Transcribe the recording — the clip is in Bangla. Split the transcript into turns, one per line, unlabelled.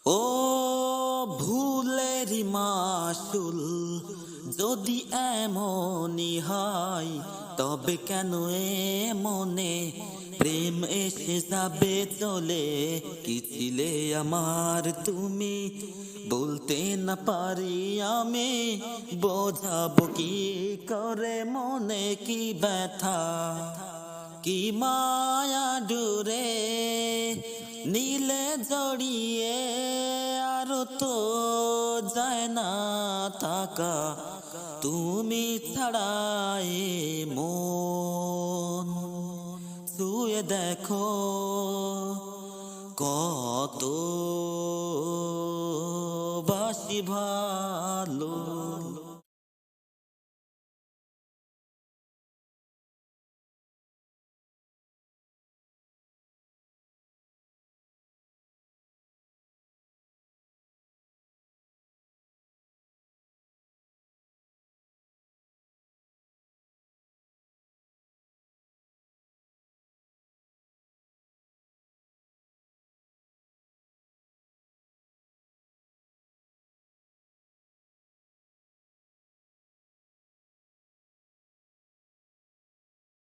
ও ভুলের মাসুল যদি এমনই হয়, তবে কেন মনে প্রেম এসে যাবে চলে? কি ছিলে আমার তুমি, বলতে না পারি আমি, বোঝাবো কি করে মনে কি ব্যথা, কি মায়া ডুরে নীলে জড়িয়ে আর তো যায় না থাকা, তুমি ছাড়াই মন ছুঁয়ে দেখো কত বাসি ভালো।